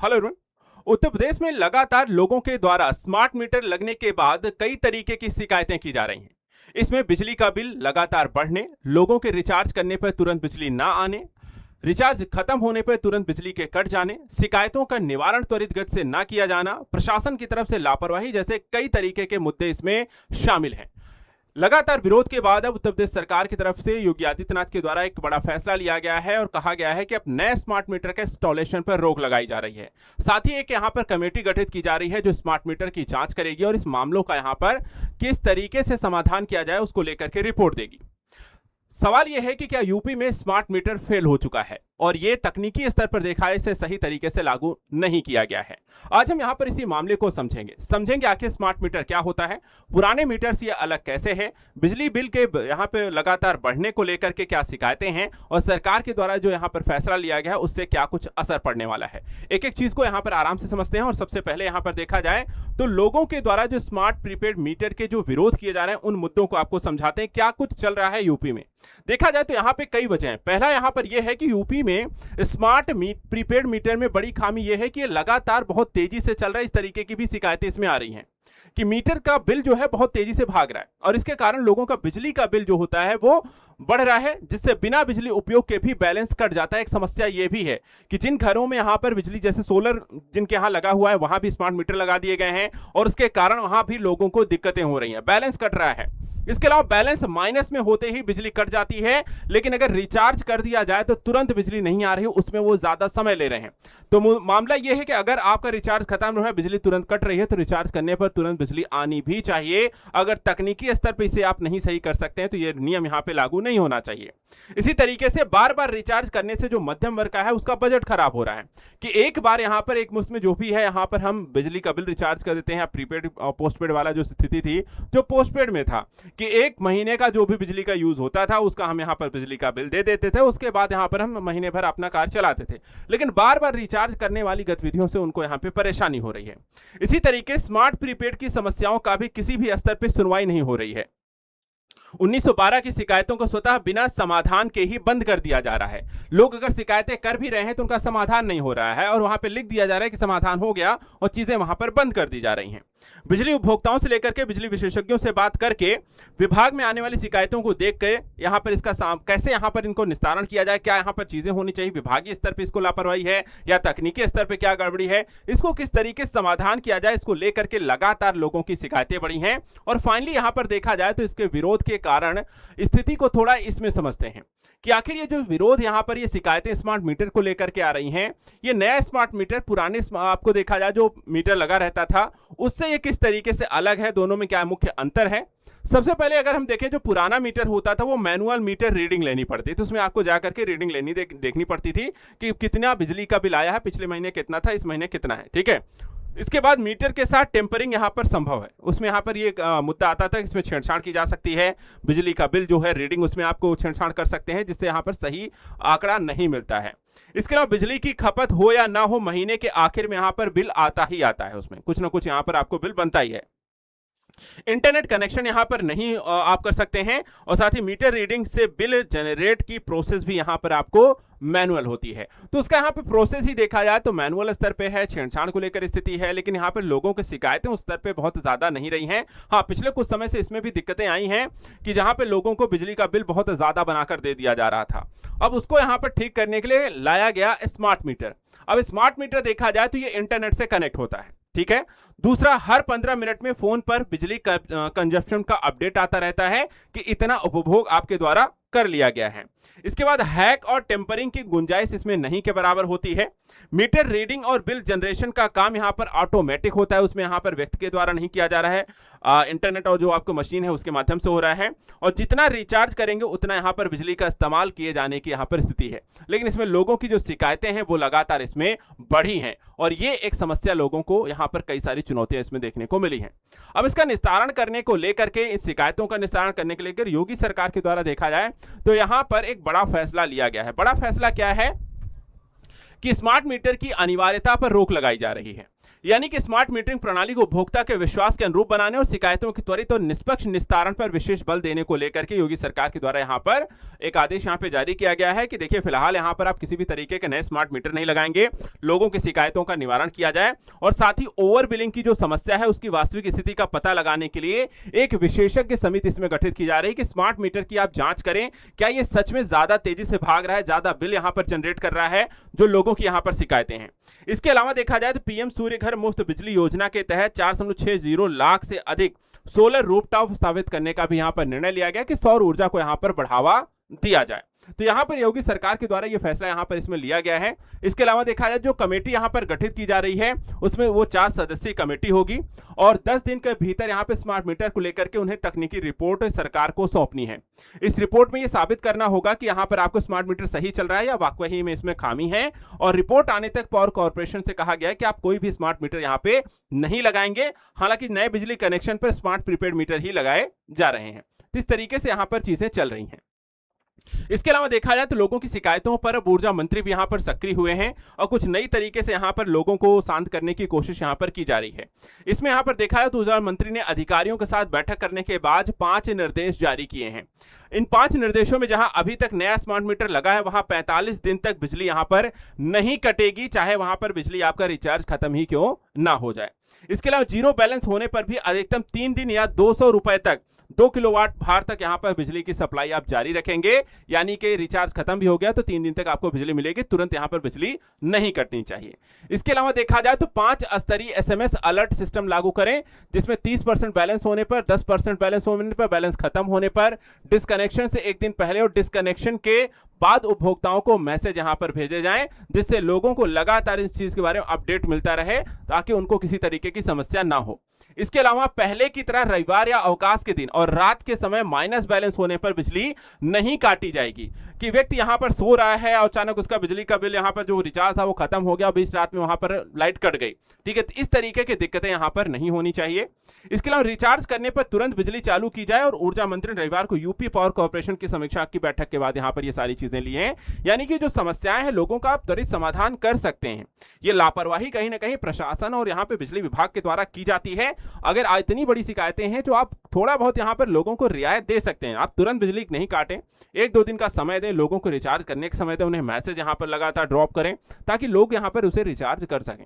Hello everyone. Uttar Pradesh में लगातार लोगों के द्वारा स्मार्ट मीटर लगने के बाद कई तरीके की शिकायतें की जा रही हैं। इसमें बिजली का बिल लगातार बढ़ने, लोगों के रिचार्ज करने पर तुरंत बिजली ना आने, रिचार्ज खत्म होने पर तुरंत बिजली के कट जाने, शिकायतों का निवारण त्वरित गति से ना किया जाना, प्रशासन की तरफ से लापरवाही जैसे कई तरीके के मुद्दे इसमें शामिल हैं। लगातार विरोध के बाद अब उत्तर प्रदेश सरकार की तरफ से योगी आदित्यनाथ के द्वारा एक बड़ा फैसला लिया गया है और कहा गया है कि अब नए स्मार्ट मीटर के इंस्टॉलेशन पर रोक लगाई जा रही है। साथ ही एक यहां पर कमेटी गठित की जा रही है जो स्मार्ट मीटर की जांच करेगी और इस मामलों का यहां पर किस तरीके से समाधान किया जाए उसको लेकर के रिपोर्ट देगी। सवाल यह है कि क्या यूपी में स्मार्ट मीटर फेल हो चुका है और यह तकनीकी स्तर पर देखा इसे सही तरीके से लागू नहीं किया गया है। आज हम यहां पर इसी मामले को समझेंगे आखिर स्मार्ट मीटर क्या होता है, पुराने मीटर से यह अलग कैसे है, बिजली बिल के यहां पे लगातार बढ़ने को लेकर के क्या शिकायतें हैं और सरकार के द्वारा जो यहां पर फैसला लिया गया है उससे क्या कुछ असर पड़ने वाला है। एक एक चीज को यहां पर आराम से समझते हैं और सबसे पहले यहां पर देखा जाए तो लोगों के द्वारा जो स्मार्ट प्रीपेड मीटर के जो विरोध किए जा रहे हैं उन मुद्दों को आपको समझाते हैं क्या कुछ चल रहा है यूपी में। देखा जाए तो यहां पे कई वजह हैं। पहला यहां पर यह है कि यूपी में स्मार्ट प्रीपेड मीटर में बड़ी खामी यह है कि ये लगातार बहुत तेजी से चल रहा है। इस तरीके की भी शिकायतें इसमें आ रही हैं कि मीटर का बिल जो है बहुत तेजी से भाग रहा है और इसके कारण लोगों का बिजली का बिल जो होता है वो बढ़ रहा है, जिससे बिना बिजली उपयोग के भी बैलेंस कट जाता है। एक समस्या ये भी है कि जिन घरों में यहां पर बिजली जैसे सोलर जिनके यहां लगा हुआ है वहां भी स्मार्ट मीटर लगा दिए गए हैं और उसके कारण वहां भी लोगों को दिक्कतें हो रही हैं, बैलेंस कट रहा है। इसके अलावा बैलेंस माइनस में होते ही बिजली कट जाती है, लेकिन अगर रिचार्ज कर दिया जाए तो तुरंत बिजली नहीं आ रही है, उसमें वो ज्यादा समय ले रहे हैं। तो मामला यह है कि अगर आपका रिचार्ज खत्म हो रहा है, बिजली तुरंत कट रही है तो रिचार्ज करने पर तुरंत बिजली आनी भी चाहिए। अगर तकनीकी स्तर पर इसे आप नहीं सही कर सकते हैं तो यह नियम यहां पे लागू नहीं होना चाहिए। इसी तरीके से बार बार रिचार्ज करने से जो मध्यम वर्ग का है उसका बजट खराब हो रहा है कि एक बार यहां पर एक मुश्त में जो भी है यहां पर हम बिजली का बिल रिचार्ज कर देते हैं। प्रीपेड और पोस्टपेड वाला जो स्थिति थी, जो पोस्टपेड में था कि एक महीने का जो भी बिजली का यूज होता था उसका हम यहां पर बिजली का बिल दे देते थे, उसके बाद यहां पर हम महीने भर अपना कार्य चलाते थे, लेकिन बार बार रिचार्ज करने वाली गतिविधियों से उनको यहां पे परेशानी हो रही है। इसी तरीके स्मार्ट प्रीपेड की समस्याओं का भी किसी भी स्तर पर सुनवाई नहीं हो रही है। 1912 की शिकायतों को स्वतः बिना समाधान के ही बंद कर दिया जा रहा है। लोग अगर शिकायतें कर भी रहे हैं तो उनका समाधान नहीं हो रहा है और वहां पे लिख दिया जा रहा है कि समाधान हो गया और चीजें वहां पर बंद कर दी जा रही हैं। बिजली उपभोक्ताओं से लेकर के बिजली विशेषज्ञों से बात करके विभाग में आने वाली शिकायतों को देख के यहां पर इसका कैसे यहां पर इनको निस्तारण किया जाए, क्या यहां पर चीजें होनी चाहिए, विभागीय स्तर पर इसको लापरवाही है या तकनीकी स्तर पर क्या गड़बड़ी है, इसको किस तरीके से समाधान किया जाए, इसको लेकर के लगातार लोगों की शिकायतें बढ़ी हैं। और फाइनली यहां पर देखा जाए तो इसके विरोध के कारण स्थिति को थोड़ा इसमें समझते हैं कि आखिर ये जो विरोध यहां पर ये शिकायतें स्मार्ट मीटर को लेकर के आ रही हैं, ये नया स्मार्ट मीटर पुराने आपको देखा जाए जो मीटर लगा रहता था उससे ये किस तरीके से अलग है, दोनों में क्या मुख्य अंतर है। सबसे पहले अगर हम देखें जो पुराना मीटर होता था वो मैनुअल मीटर रीडिंग लेनी पड़ती थी, तो उसमें आपको जाकर के रीडिंग लेनी देखनी पड़ती थी कि कितना बिजली का बिल आया है, पिछले महीने कितना था, इस महीने कितना है, ठीक है। इसके बाद मीटर के साथ टेम्परिंग यहां पर संभव है, उसमें यहां पर ये मुद्दा आता था, इसमें छेड़छाड़ की जा सकती है, बिजली का बिल जो है रीडिंग उसमें आपको छेड़छाड़ कर सकते हैं जिससे यहां पर सही आंकड़ा नहीं मिलता है। इसके अलावा बिजली की खपत हो या ना हो महीने के आखिर में यहां पर बिल आता ही आता है, उसमें कुछ ना कुछ यहां पर आपको बिल बनता ही है। इंटरनेट कनेक्शन यहां पर नहीं आप कर सकते हैं और साथ ही मीटर रीडिंग से बिल जनरेट की प्रोसेस भी यहां पर आपको मैनुअल होती है, तो उसका यहां पे प्रोसेस ही देखा जाए तो मैनुअल स्तर पे है, छेड़छाड़ को लेकर स्थिति है, लेकिन यहां पर लोगों की शिकायतें उस स्तर पे बहुत ज्यादा नहीं रही हैं। हाँ, पिछले कुछ समय से इसमें भी दिक्कतें आई हैं कि जहां पे लोगों को बिजली का बिल बहुत ज्यादा बनाकर दे दिया जा रहा था, अब उसको यहां पर ठीक करने के लिए लाया गया स्मार्ट मीटर। अब स्मार्ट मीटर देखा जाए तो ये इंटरनेट से कनेक्ट होता है, ठीक है। दूसरा, हर 15 मिनट में फोन पर बिजली कंजप्शन का अपडेट आता रहता है कि इतना उपभोग आपके द्वारा कर लिया गया है। इसके बाद हैक और टेम्परिंग की गुंजाइश इसमें नहीं के बराबर होती है। मीटर रीडिंग और बिल जनरेशन का काम यहां पर ऑटोमेटिक होता है, उसमें यहां पर व्यक्ति के द्वारा नहीं किया जा रहा है, इंटरनेट और जो आपको मशीन है उसके माध्यम से हो रहा है और जितना रिचार्ज करेंगे उतना यहां पर बिजली का इस्तेमाल किए जाने की यहां पर स्थिति है। लेकिन इसमें लोगों की जो शिकायतें हैं वो लगातार इसमें बढ़ी हैं और ये एक समस्या लोगों को यहां पर कई सारी चुनौतियां इसमें देखने को मिली हैं। अब इसका निस्तारण करने को लेकर के, इस शिकायतों का निस्तारण करने के लेकर योगी सरकार के द्वारा देखा जाए तो यहां पर एक बड़ा फैसला लिया गया है। बड़ा फैसला क्या है कि स्मार्ट मीटर की अनिवार्यता पर रोक लगाई जा रही है यानी कि स्मार्ट मीटरिंग प्रणाली को उपभोक्ता के विश्वास के अनुरूप बनाने और शिकायतों के त्वरित और निष्पक्ष निस्तारण पर विशेष बल देने को लेकर के योगी सरकार के द्वारा यहां पर एक आदेश यहां पे जारी किया गया है कि देखिए फिलहाल यहां पर आप किसी भी तरीके के नए स्मार्ट मीटर नहीं लगाएंगे, लोगों की शिकायतों का निवारण किया जाए और साथ ही ओवर बिलिंग की जो समस्या है उसकी वास्तविक स्थिति का पता लगाने के लिए एक विशेषज्ञ समिति इसमें गठित की जा रही है कि स्मार्ट मीटर की आप जांच करें, क्या ये सच में ज्यादा तेजी से भाग रहा है, ज्यादा बिल यहां पर जनरेट कर रहा है जो लोगों की यहां पर शिकायतें हैं। इसके अलावा देखा जाए तो पीएम सूर्य घर मुफ्त बिजली योजना के तहत 4.60 लाख से अधिक सोलर रूफटॉप स्थापित करने का भी यहां पर निर्णय लिया गया कि सौर ऊर्जा को यहां पर बढ़ावा दिया जाए। तो यहां पर योगी सरकार के द्वारा यह फैसला यहां पर इसमें लिया गया है। इसके अलावा देखा जाए जो कमेटी यहां पर गठित की जा रही है उसमें वो 4 सदस्यीय कमेटी होगी और 10 दिन के भीतर यहां पर स्मार्ट मीटर को लेकर के उन्हें तकनीकी रिपोर्ट सरकार को सौंपनी है। इस रिपोर्ट में यह साबित करना होगा कि यहां पर आपको स्मार्ट मीटर सही चल रहा है या वाकई में इसमें खामी है और रिपोर्ट आने तक पावर कॉर्पोरेशन से कहा गया है कि आप कोई भी स्मार्ट मीटर यहां पे नहीं लगाएंगे। हालांकि नए बिजली कनेक्शन पर स्मार्ट प्रीपेड मीटर ही लगाए जा रहे हैं। इस तरीके से यहां पर चीजें चल रही हैं। इसके अलावा देखा जाए तो लोगों की शिकायतों पर अब ऊर्जा मंत्री भी यहां पर सक्रिय हुए हैं और कुछ नई तरीके से यहां पर लोगों को शांत करने की कोशिश यहां पर की जा रही है। इसमें यहां पर देखा जाए तो ऊर्जा मंत्री ने अधिकारियों के साथ बैठक करने के बाद 5 निर्देश जारी किए हैं। इन 5 निर्देशों में जहां अभी तक नया स्मार्ट मीटर लगा है वहां 45 दिन तक बिजली यहां पर नहीं कटेगी, चाहे वहां पर बिजली आपका रिचार्ज खत्म ही क्यों ना हो जाए। इसके अलावा जीरो बैलेंस होने पर भी अधिकतम 3 दिन या 200 रुपए तक 2 किलोवाट भार तक यहां पर बिजली की सप्लाई आप जारी रखेंगे, यानी कि रिचार्ज खत्म भी हो गया तो 3 दिन तक आपको बिजली मिलेगी, तुरंत यहां पर बिजली नहीं कटनी चाहिए। इसके अलावा देखा जाए तो 5 स्तरीय एसएमएस अलर्ट सिस्टम लागू करें जिसमें 30% बैलेंस होने पर, 10% बैलेंस होने पर, बैलेंस खत्म होने पर, डिस्कनेक्शन से एक दिन पहले और डिस्कनेक्शन के बाद उपभोक्ताओं को मैसेज यहां पर भेजे जाएं जिससे लोगों को लगातार इस चीज के बारे में अपडेट मिलता रहे ताकि उनको किसी तरीके की समस्या ना हो। इसके अलावा पहले की तरह रविवार या अवकाश के दिन और रात के समय माइनस बैलेंस होने पर बिजली नहीं काटी जाएगी कि व्यक्ति यहां पर सो रहा है और अचानक उसका बिजली का बिल यहां पर जो रिचार्ज था वो खत्म हो गया, बीच रात में वहां पर लाइट कट गई। ठीक है, इस तरीके की दिक्कतें यहां पर नहीं होनी चाहिए। इसके अलावा रिचार्ज करने पर तुरंत बिजली चालू की जाए और ऊर्जा मंत्री ने रविवार को यूपी पावर कॉर्पोरेशन की समीक्षा की बैठक के बाद यहां पर ये सारी चीजें ली हैं, यानी कि जो समस्याएं हैं लोगों का आप त्वरित समाधान कर सकते हैं। ये लापरवाही कहीं ना कहीं प्रशासन और यहां पर बिजली विभाग के द्वारा की जाती है। अगर इतनी बड़ी शिकायतें हैं तो आप थोड़ा बहुत यहां पर लोगों को रियायत दे सकते हैं। आप तुरंत बिजली नहीं काटें, 1-2 दिन का समय दें, लोगों को रिचार्ज करने के समय दें, उन्हें मैसेज यहां पर लगातार ड्रॉप करें ताकि लोग यहां पर उसे रिचार्ज कर सकें।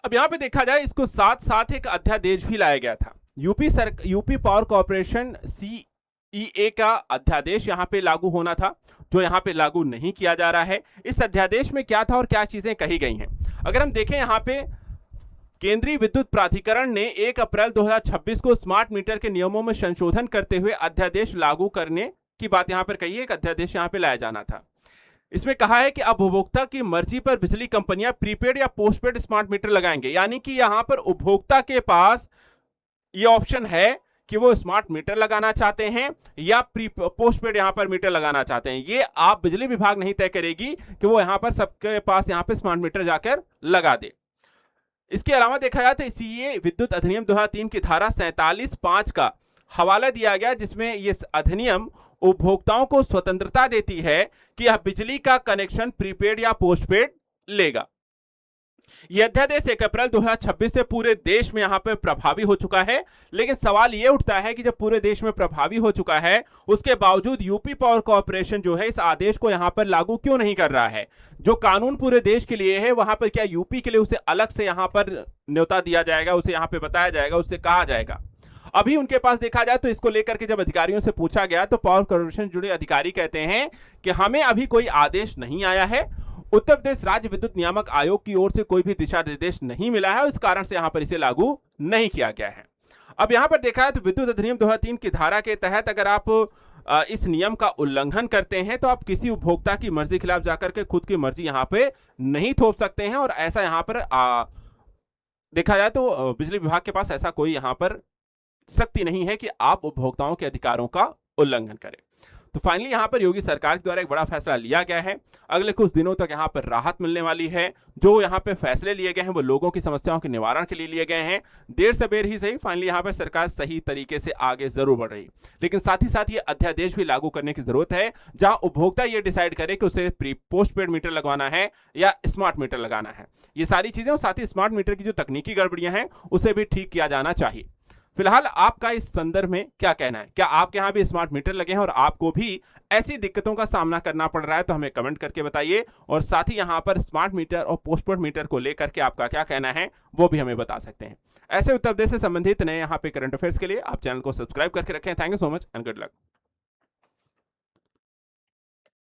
अब यहां पे देखा जाए इसको साथ साथ एक अध्यादेश भी लाया गया था। यूपी पावर कॉर्पोरेशन सीईए का अध्यादेश यहां पे लागू होना था जो यहां पे लागू नहीं किया जा रहा है। इस अध्यादेश में क्या था और क्या चीजें कही गई हैं, अगर हम देखें यहां पे केंद्रीय विद्युत प्राधिकरण ने 1 अप्रैल 2026 को स्मार्ट मीटर के नियमों में संशोधन करते हुए अध्यादेश लागू करने की बात यहां पर कही है। एक अध्यादेश यहां पे लाया जाना था। इसमें कहा है कि अब उपभोक्ता की मर्जी पर बिजली कंपनियां प्रीपेड या पोस्टपेड स्मार्ट मीटर लगाएंगे, यानी कि यहां पर उपभोक्ता के पास यह ऑप्शन है कि वो स्मार्ट मीटर लगाना चाहते हैं या पोस्टपेड यहां पर मीटर लगाना चाहते हैं। ये आप बिजली विभाग नहीं तय करेगी कि वो यहां पर सबके पास यहां पर स्मार्ट मीटर जाकर लगा दे। इसके अलावा देखा जाए तो सीए विद्युत अधिनियम 2003 की धारा 47(5) का हवाला दिया गया जिसमें यह अधिनियम उपभोक्ताओं को स्वतंत्रता देती है कि यह बिजली का कनेक्शन प्रीपेड या पोस्टपेड लेगा। यह अध्यादेश 1 अप्रैल 2026 से पूरे देश में यहां पर प्रभावी हो चुका है, लेकिन सवाल यह उठता है कि जब पूरे देश में प्रभावी हो चुका है उसके बावजूद यूपी पावर कॉर्पोरेशन जो है इस आदेश को यहां पर लागू क्यों नहीं कर रहा है। जो कानून पूरे देश के लिए है वहां पर क्या यूपी के लिए उसे अलग से यहां पर न्योता दिया जाएगा, उसे यहां पर बताया जाएगा, उससे कहा जाएगा। अभी उनके पास देखा जाए तो इसको लेकर के जब अधिकारियों से पूछा गया तो पावर कॉर्पोरेशन से जुड़े अधिकारी कहते हैं कि हमें अभी कोई आदेश नहीं आया है, उत्तर प्रदेश राज्य विद्युत नियामक आयोग की ओर से कोई भी दिशा निर्देश नहीं मिला है और इस कारण से यहां पर इसे लागू नहीं किया गया है। अब यहां पर देखा है तो विद्युत अधिनियम 2003 की धारा के तहत अगर आप इस नियम का उल्लंघन करते हैं तो आप किसी उपभोक्ता की मर्जी के खिलाफ जाकर के खुद की मर्जी यहां पे नहीं थोप सकते हैं और ऐसा यहां पर देखा जाए तो बिजली विभाग के पास ऐसा कोई यहां पर सख्ती नहीं है कि आप उपभोक्ताओं के अधिकारों का उल्लंघन करें। तो तो फाइनली यहाँ पर योगी सरकार के द्वारा एक बड़ा फैसला लिया गया है। अगले कुछ दिनों तक यहाँ पर राहत मिलने वाली है। जो यहाँ पे फैसले लिए गए हैं वो लोगों की समस्याओं के निवारण के लिए लिए गए हैं। देर से बेर ही सही, फाइनली यहाँ पर सरकार सही तरीके से आगे जरूर बढ़ रही, लेकिन साथ ही साथ ये अध्यादेश भी लागू करने की जरूरत है, जहां उपभोक्ता ये डिसाइड करे कि उसे प्री पोस्टपेड मीटर लगवाना है या स्मार्ट मीटर लगाना है। ये सारी चीजें और साथ ही स्मार्ट मीटर की जो तकनीकी गड़बड़ियां हैं उसे भी ठीक किया जाना चाहिए। फिलहाल आपका इस संदर्भ में क्या कहना है? क्या आपके यहाँ भी स्मार्ट मीटर लगे हैं और आपको भी ऐसी दिक्कतों का सामना करना पड़ रहा है? तो हमें कमेंट करके बताइए, और साथ ही यहाँ पर स्मार्ट मीटर और पोस्टपेड मीटर को लेकर के आपका क्या कहना है वो भी हमें बता सकते हैं। ऐसे उत्तर प्रदेश से संबंधित नए यहाँ पे करंट अफेयर्स के लिए आप चैनल को सब्सक्राइब करके रखें। Thank you so much and good luck.